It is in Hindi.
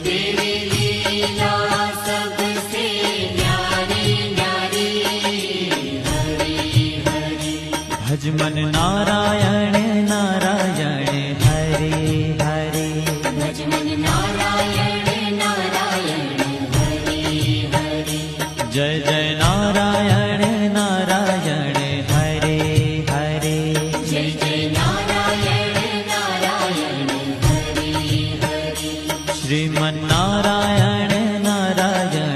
तेरी लीला सबसे न्यारी न्यारी। हरि हरि भज मन नारायण नारायण हरे हरे। भज मन नारायण नारायण हरि हरि। जय जय नारायण नारायण हरे हरे। जय जय नारायण नारायण हरि हरि। श्रीमन नारायण नारायण